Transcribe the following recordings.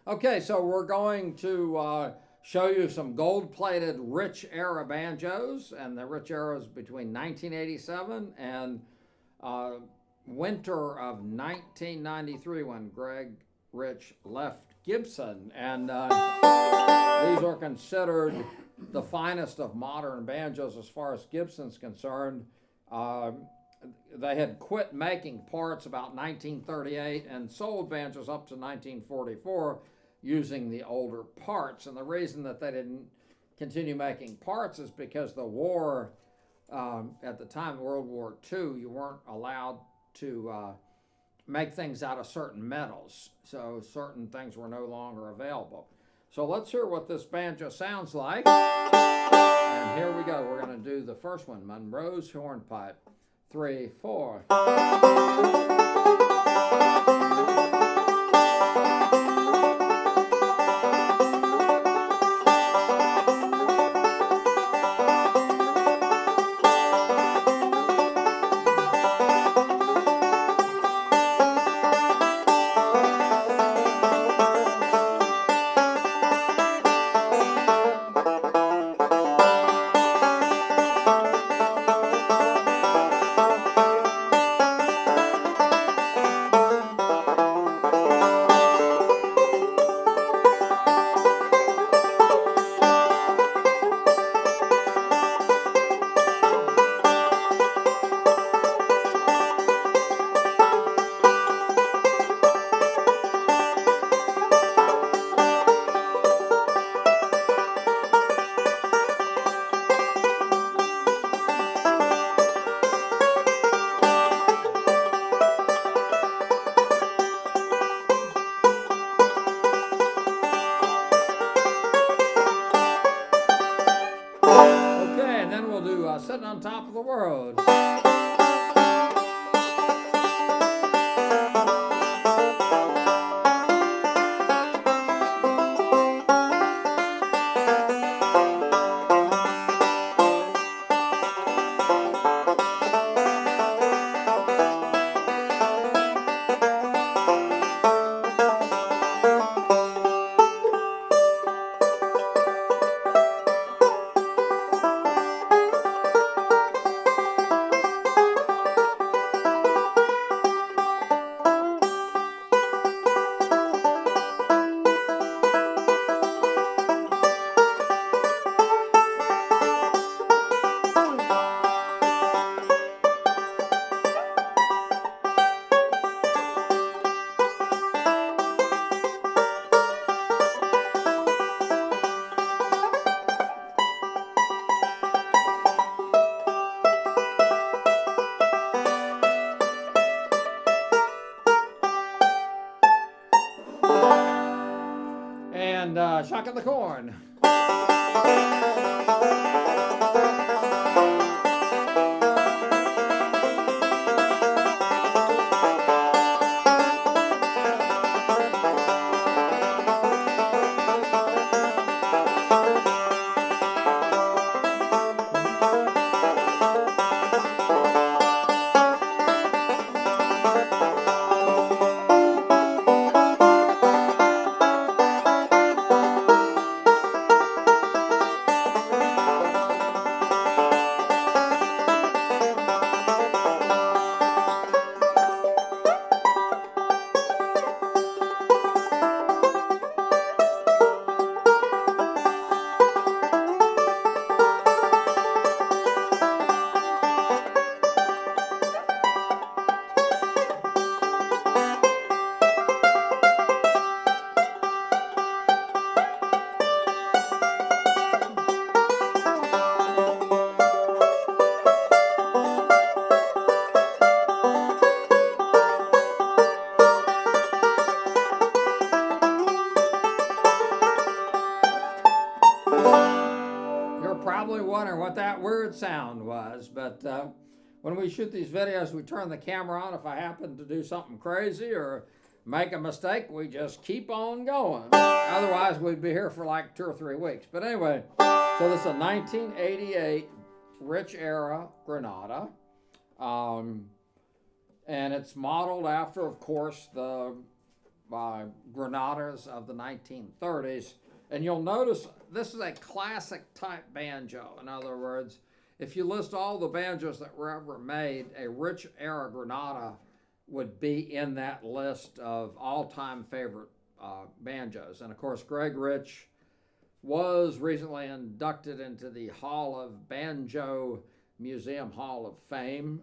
Okay, so we're going to show you some gold-plated rich era banjos, and the rich era is between 1987 and uh, winter of 1993 when Greg Rich left Gibson, and these are considered the finest of modern banjos as far as Gibson's concerned. Uh, they had quit making parts about 1938 and sold banjos up to 1944 using the older parts. And the reason that they didn't continue making parts is because the war, at the time, World War II, you weren't allowed to make things out of certain metals. So certain things were no longer available. So let's hear what this banjo sounds like. And here we go. We're going to do the first one, Monroe's hornpipe. 3, 4. Okay, and then we'll do Sitting on Top of the World. And Shucking the Corn. Probably wondering what that weird sound was, but when we shoot these videos, we turn the camera on. If I happen to do something crazy or make a mistake, we just keep on going. Otherwise, we'd be here for like 2 or 3 weeks. But anyway, so this is a 1988 Rich Era Granada. And it's modeled after, of course, the Granadas of the 1930s. And you'll notice this is a classic type banjo. In other words, if you list all the banjos that were ever made, a Rich Era Granada would be in that list of all-time favorite banjos. And of course, Greg Rich was recently inducted into the Hall of Banjo Museum Hall of Fame.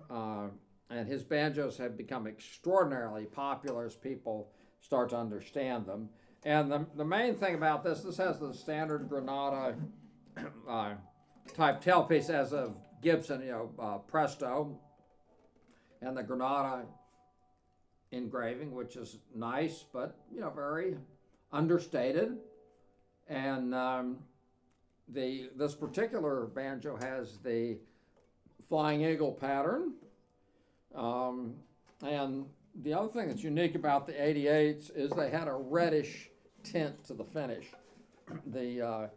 And his banjos have become extraordinarily popular as people start to understand them. And the main thing about this has the standard Granada type tailpiece as of Gibson, Presto, and the Granada engraving, which is nice, but very understated. And this particular banjo has the Flying Eagle pattern. And the other thing that's unique about the 88s is they had a reddish tint to the finish. The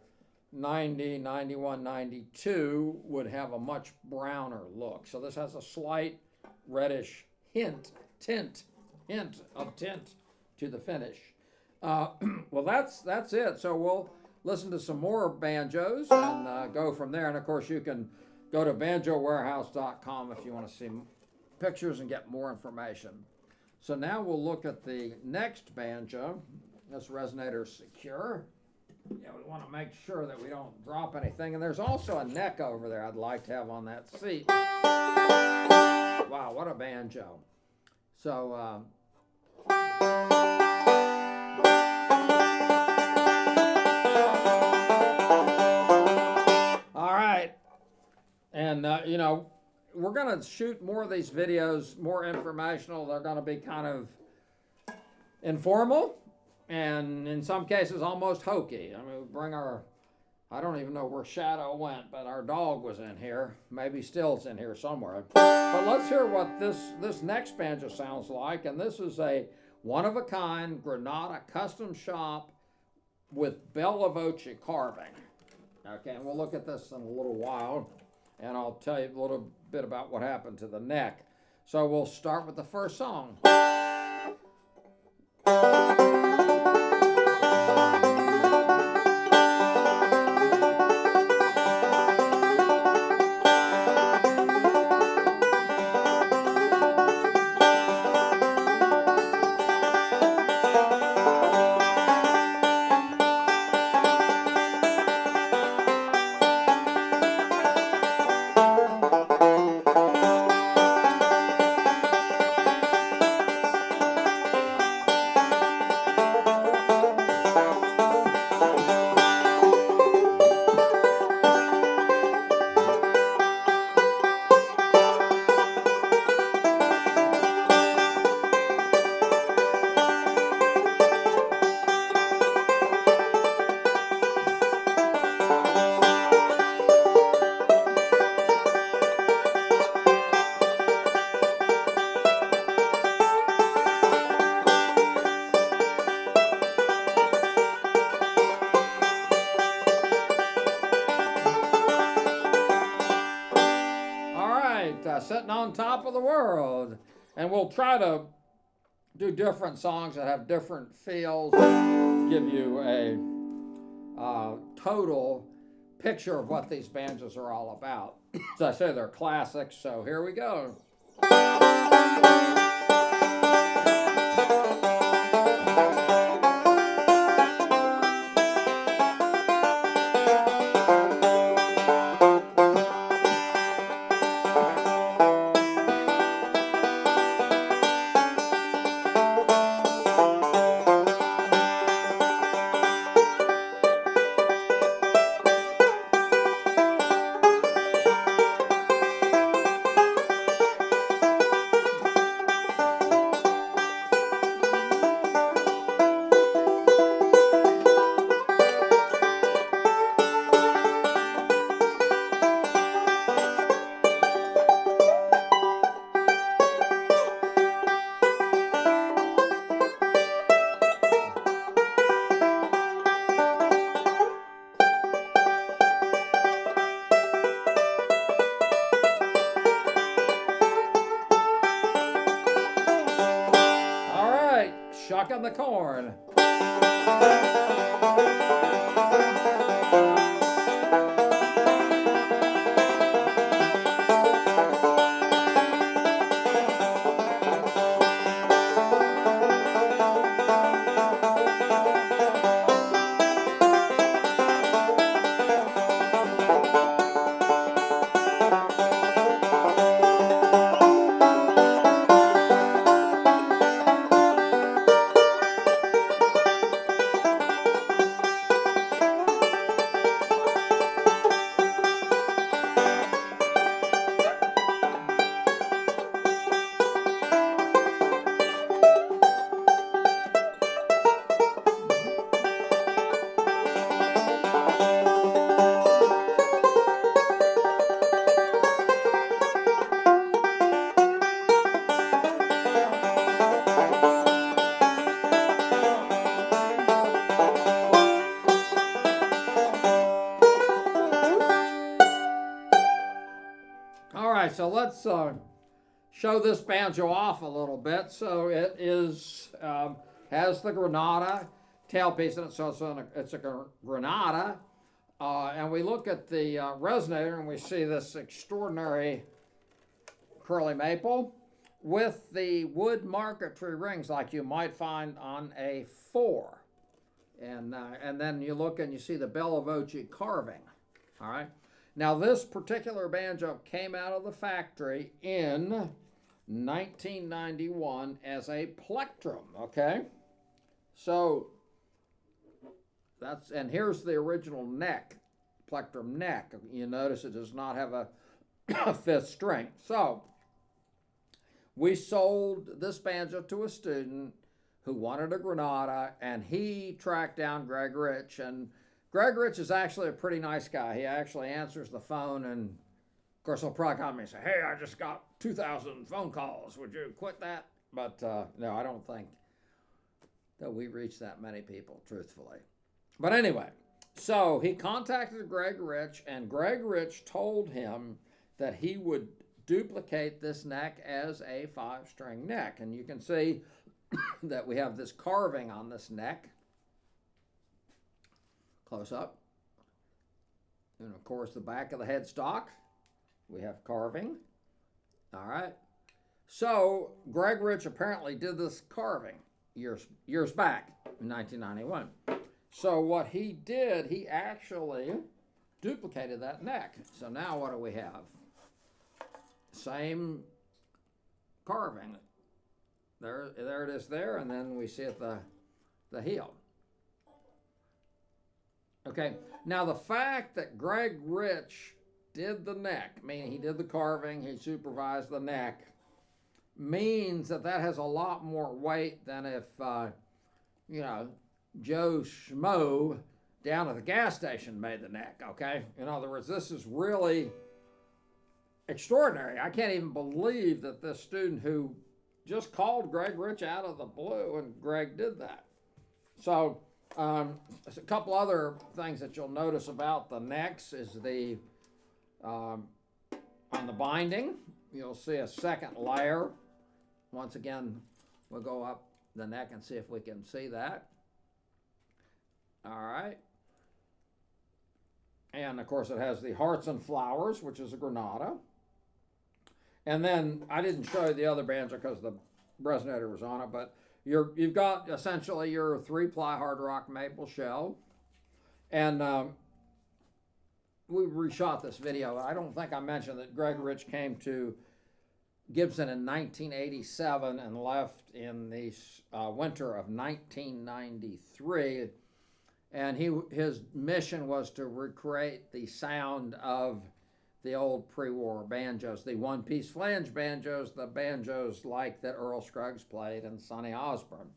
90, 91, 92 would have a much browner look. So this has a slight reddish hint of tint to the finish. Well, that's it. So we'll listen to some more banjos and go from there. And of course, you can go to banjowarehouse.com if you want to see pictures and get more information. So now we'll look at the next banjo. This resonator's secure. Yeah, we want to make sure that we don't drop anything. And there's also a neck over there I'd like to have on that seat. Wow, what a banjo. So, all right. And, we're going to shoot more of these videos, more informational. They're going to be kind of informal and in some cases almost hokey. I mean, we bring I don't even know where Shadow went, but our dog was in here. Maybe still's in here somewhere. But let's hear what this next banjo sounds like. And this is a one-of-a-kind Granada custom shop with Bella Voce carving. Okay, and we'll look at this in a little while. And I'll tell you a little bit about what happened to the neck. So we'll start with the first song. Sitting on top of the world. And we'll try to do different songs that have different feels, give you a total picture of what these banjos are all about. As I say, they're classics, so here we go. Shucking the Corn. All right, so let's show this banjo off a little bit. So it is has the Granada tailpiece in it, so it's a Granada. And we look at the resonator and we see this extraordinary curly maple with the wood marquetry rings like you might find on a 4. And then you look and you see the Bella Voce carving. All right. Now this particular banjo came out of the factory in 1991 as a plectrum. Okay. So and here's the original neck, plectrum neck. You notice it does not have a 5th string. So we sold this banjo to a student who wanted a Granada, and he tracked down Greg Rich. And Greg Rich is actually a pretty nice guy. He actually answers the phone, and of course he'll probably call me and say, "Hey, I just got 2,000 phone calls. Would you quit that?" But no, I don't think that we reached that many people, truthfully. But anyway, so he contacted Greg Rich, and Greg Rich told him that he would duplicate this neck as a 5-string neck. And you can see that we have this carving on this neck. Close up. And of course, the back of the headstock, we have carving. All right. So Greg Rich apparently did this carving years back in 1991. So what he did, he actually duplicated that neck. So now what do we have? Same carving. There it is there, and then we see it the heel. Okay, now the fact that Greg Rich did the neck, meaning he did the carving, he supervised the neck, means that has a lot more weight than if, Joe Schmo down at the gas station made the neck, okay? In other words, this is really extraordinary. I can't even believe that this student who just called Greg Rich out of the blue, and Greg did that. So a couple other things that you'll notice about the necks is the on the binding, you'll see a second layer. Once again, we'll go up the neck and see if we can see that. All right. And of course it has the hearts and flowers, which is a Granada. And then I didn't show you the other banjo because the resonator was on it, but you've got essentially your 3-ply hard rock maple shell. And we reshot this video. I don't think I mentioned that Greg Rich came to Gibson in 1987 and left in the winter of 1993. And his mission was to recreate the sound of the old pre-war banjos, the one-piece flange banjos, the banjos like that Earl Scruggs played and Sonny Osborne.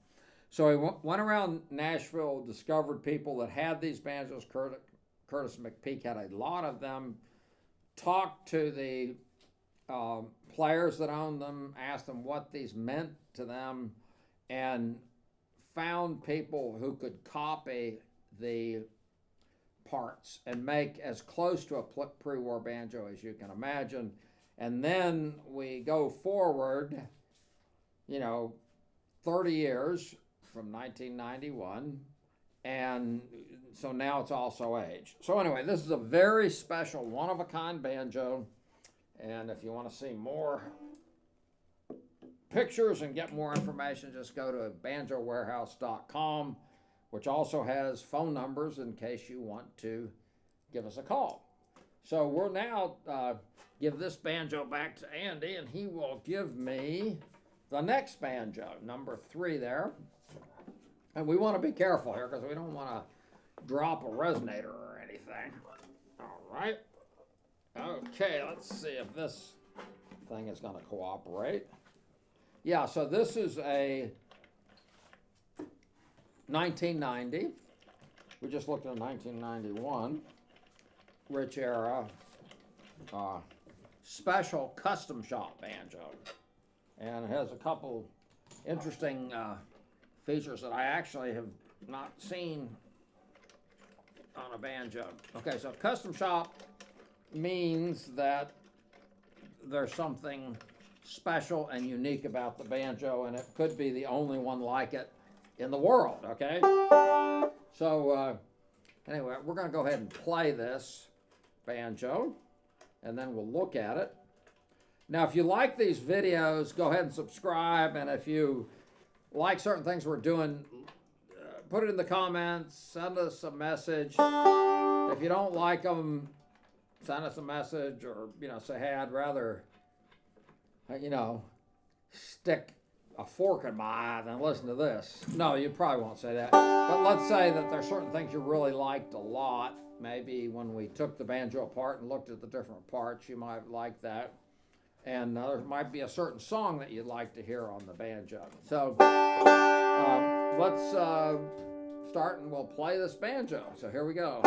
So he went around Nashville, discovered people that had these banjos. Curtis McPeak had a lot of them, talked to the players that owned them, asked them what these meant to them, and found people who could copy the parts and make as close to a pre-war banjo as you can imagine. And then we go forward, 30 years from 1991. And so now it's also aged. So anyway, this is a very special, one-of-a-kind banjo. And if you want to see more pictures and get more information, just go to banjowarehouse.com, which also has phone numbers in case you want to give us a call. So we'll now give this banjo back to Andy, and he will give me the next banjo, number 3 there. And we want to be careful here because we don't want to drop a resonator or anything. All right. Okay, let's see if this thing is going to cooperate. Yeah, so this is a 1990. We just looked at a 1991 Rich Era special custom shop banjo. And it has a couple interesting features that I actually have not seen on a banjo. Okay, so custom shop means that there's something special and unique about the banjo, and it could be the only one like it in the world, okay? So anyway, we're going to go ahead and play this banjo, and then we'll look at it. Now, if you like these videos, go ahead and subscribe, and if you like certain things we're doing, put it in the comments, send us a message. If you don't like them, send us a message, or, say, hey, I'd rather, stick a fork in my eye than listen to this. No, you probably won't say that. But let's say that there's certain things you really liked a lot. Maybe when we took the banjo apart and looked at the different parts, you might like that. And there might be a certain song that you'd like to hear on the banjo. So let's start, and we'll play this banjo. So here we go.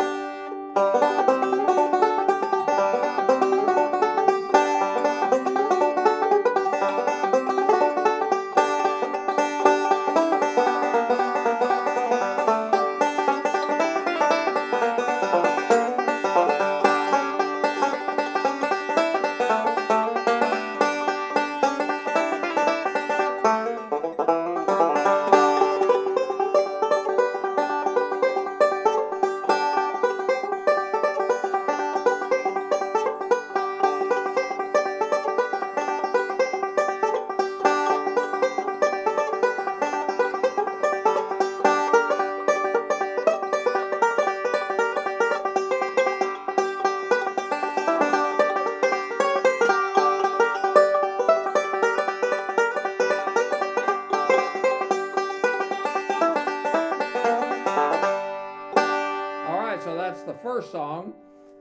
So that's the first song,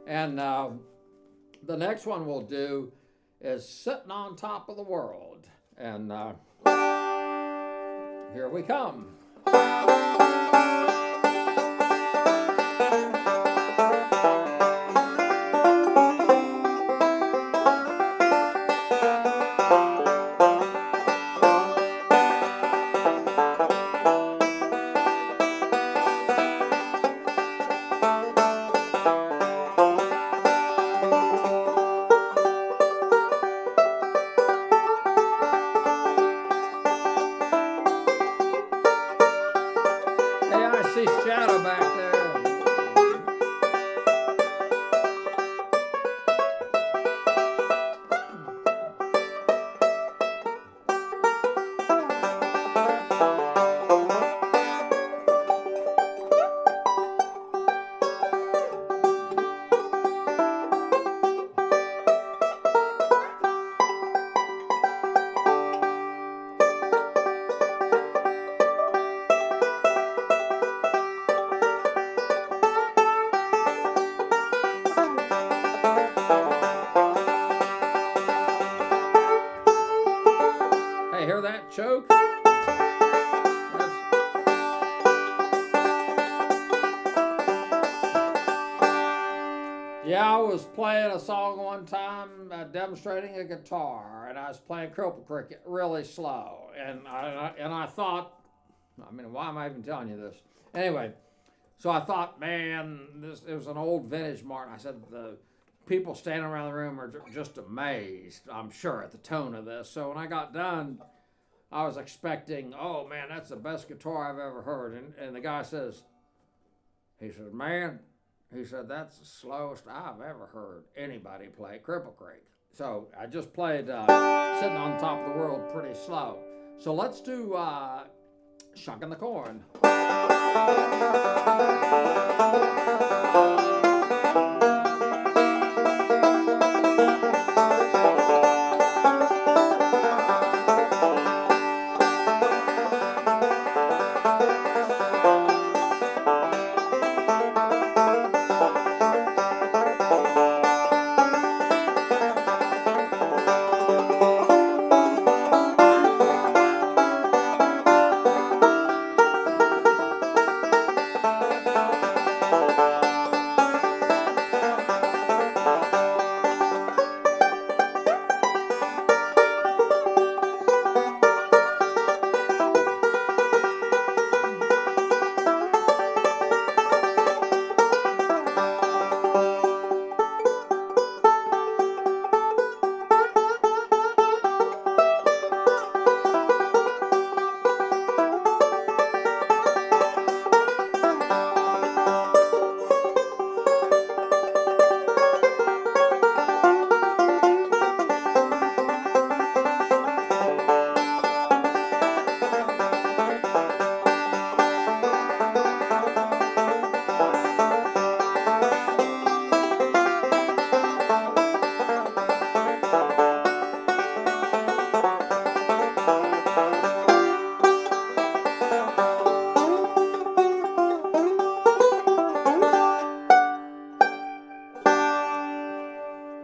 and the next one we'll do is Sitting on Top of the World, and here we come. Shadow back there. Hey, hear that choke? Yeah, I was playing a song one time, demonstrating a guitar, and I was playing Cripple Cricket really slow, and I thought, why am I even telling you this? Anyway, so I thought, man, it was an old vintage Martin. I said, the people standing around the room are just amazed, I'm sure, at the tone of this. So when I got done, I was expecting, oh man, that's the best guitar I've ever heard. And the guy says, he said, man, he said, that's the slowest I've ever heard anybody play Cripple Creek. So I just played Sitting on Top of the World pretty slow. So let's do Shucking the Corn.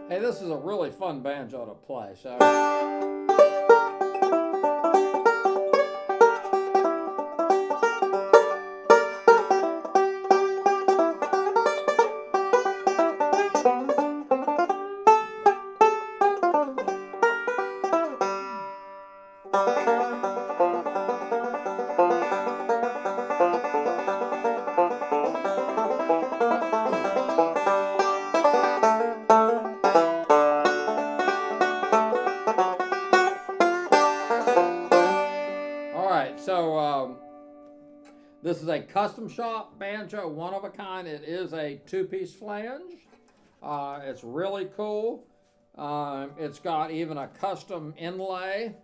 Hey, this is a really fun banjo to play. So. This is a custom shop banjo, one of a kind. It is a two-piece flange. It's really cool. It's got even a custom inlay.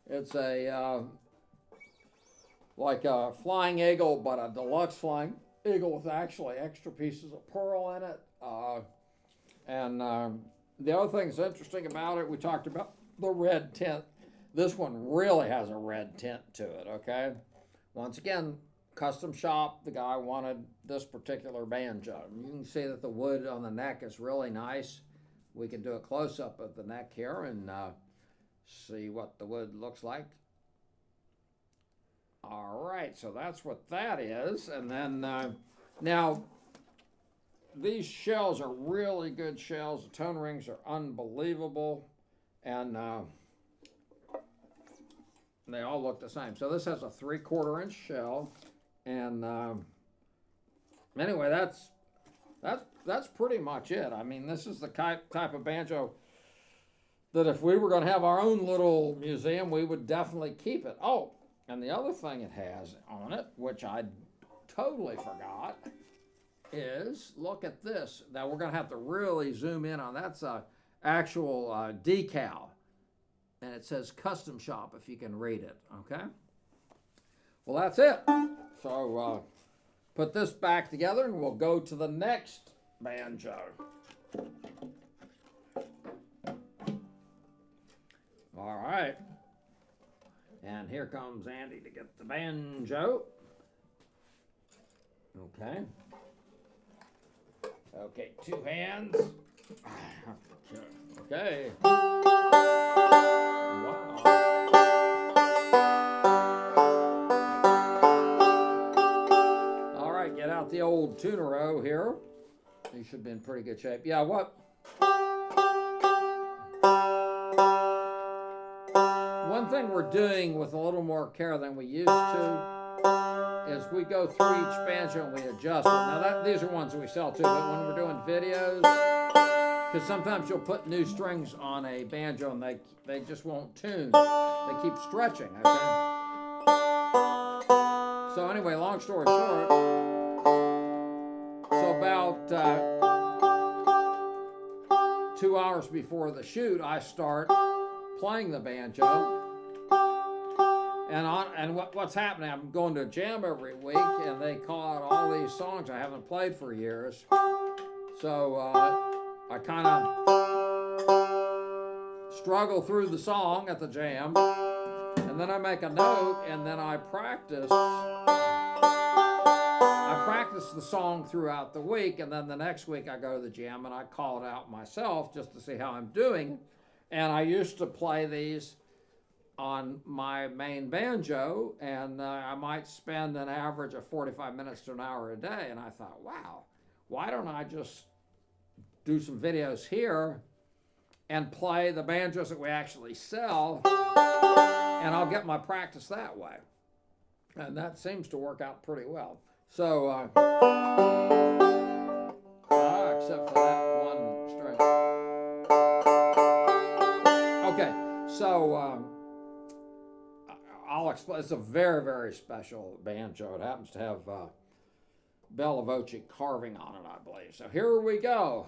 It's a like a Flying Eagle, but a deluxe Flying Eagle with actually extra pieces of pearl in it. The other thing that's interesting about it, we talked about the red tint. This one really has a red tint to it, okay? Once again, custom shop, the guy wanted this particular banjo. You can see that the wood on the neck is really nice. We can do a close-up of the neck here and see what the wood looks like. All right, so that's what that is. And then now, these shells are really good shells. The tone rings are unbelievable. And they all look the same. So this has a 3/4 inch shell. And anyway, that's pretty much it. I mean, this is the type of banjo that if we were going to have our own little museum, we would definitely keep it. Oh, and the other thing it has on it, which I totally forgot, is look at this. Now we're going to have to really zoom in on that's a actual decal, and it says custom shop if you can read it. Okay. Well, that's it. So put this back together and we'll go to the next banjo. All right. And here comes Andy to get the banjo. Okay. Okay, 2 hands. Okay. Wow. Get out the old tunero here. You should be in pretty good shape. Yeah, what? One thing we're doing with a little more care than we used to is we go through each banjo and we adjust it. Now these are ones that we sell too, but when we're doing videos, Because sometimes you'll put new strings on a banjo and they just won't tune. They keep stretching, okay? So anyway, long story short, so about 2 hours before the shoot, I start playing the banjo. And what's happening, I'm going to a jam every week, and they call out all these songs I haven't played for years. So I kind of struggle through the song at the jam, and then I make a note, and then I practice. I practice the song throughout the week, and then the next week I go to the jam and I call it out myself just to see how I'm doing. And I used to play these on my main banjo, and I might spend an average of 45 minutes to an hour a day. And I thought, wow, why don't I just do some videos here and play the banjos that we actually sell, and I'll get my practice that way. And that seems to work out pretty well. So, except for that one string. Okay, so I'll explain. It's a very, very special banjo. It happens to have Bella Voce carving on it, I believe. So here we go.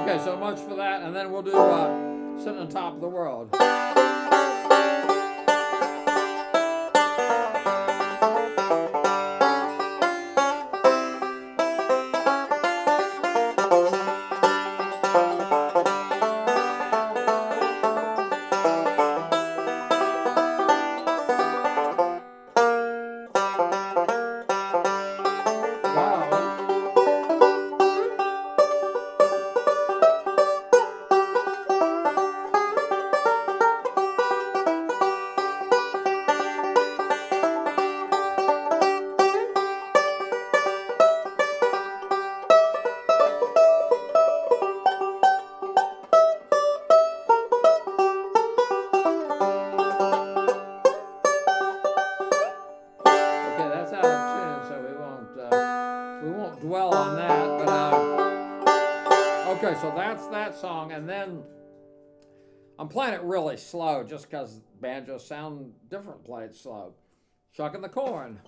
Okay, so much for that, and then we'll do Sitting on Top of the World. Dwell on that, but okay, so that's that song, and then I'm playing it really slow just because banjos sound different played slow. Shucking the corn.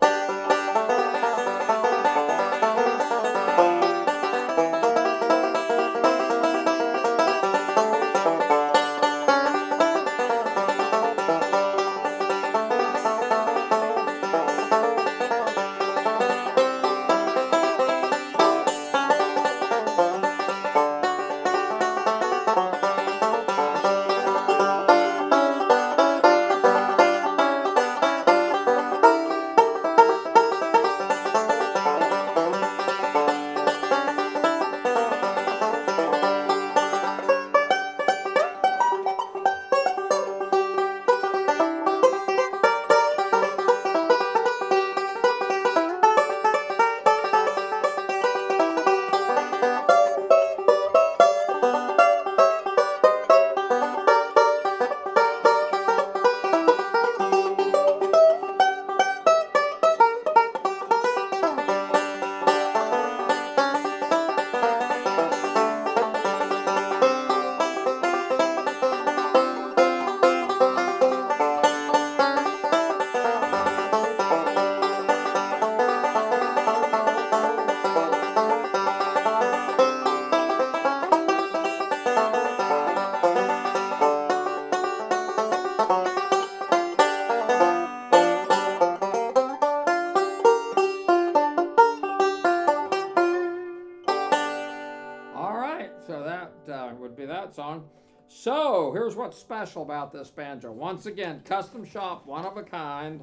So here's what's special about this banjo. Once again, custom shop, one of a kind.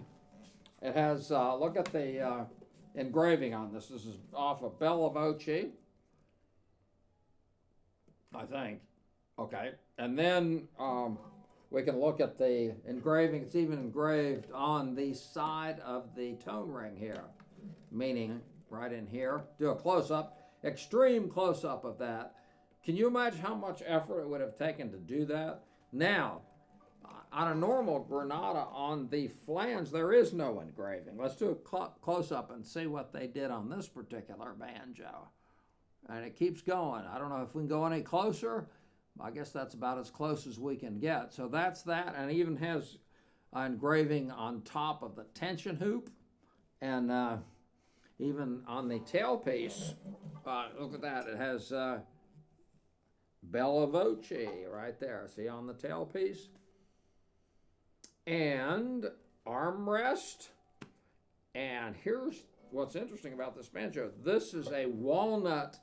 It has, look at the engraving on this. This is off of Bella Voce, I think. Okay, and then we can look at the engraving. It's even engraved on the side of the tone ring here, meaning right in here. Do a close-up, extreme close-up of that. Can you imagine how much effort it would have taken to do that? Now, on a normal Granada, on the flange, there is no engraving. Let's do a close-up and see what they did on this particular banjo. And it keeps going. I don't know if we can go any closer. I guess that's about as close as we can get. So that's that, and it even has engraving on top of the tension hoop, and even on the tailpiece. Look at that. It has Bella Voce right there. See on the tailpiece? And armrest. And here's what's interesting about this banjo. This is a walnut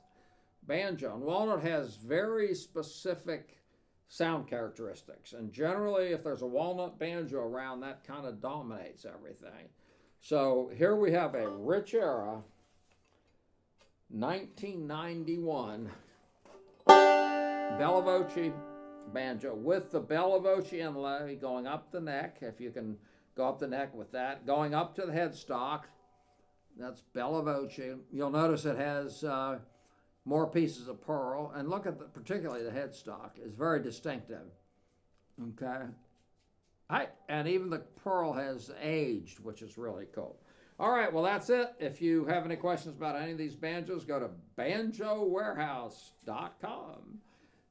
banjo. And walnut has very specific sound characteristics. And generally, if there's a walnut banjo around, that kind of dominates everything. So here we have a Rich Era 1991 Bella Voce banjo with the Bella Voce inlay going up the neck, if you can go up the neck with that, going up to the headstock. That's Bella Voce. You'll notice it has more pieces of pearl, and look at particularly the headstock is very distinctive. Okay, and even the pearl has aged, which is really cool. All right, well, that's it. If you have any questions about any of these banjos, go to banjowarehouse.com,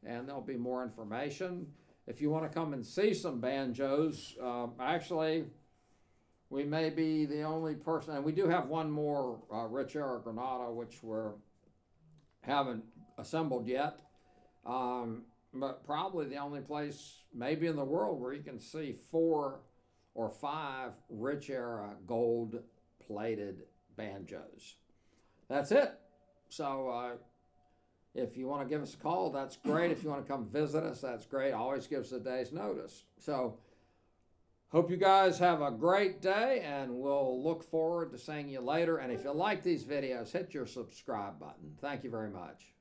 and there'll be more information. If you want to come and see some banjos, actually, we may be the only person, and we do have one more Rich Era Granada, which we haven't assembled yet, but probably the only place maybe in the world where you can see 4 or 5 Rich Era gold-plated banjos. That's it. So if you want to give us a call, that's great. If you want to come visit us, that's great. Always give us a day's notice. So hope you guys have a great day, and we'll look forward to seeing you later. And if you like these videos, hit your subscribe button. Thank you very much.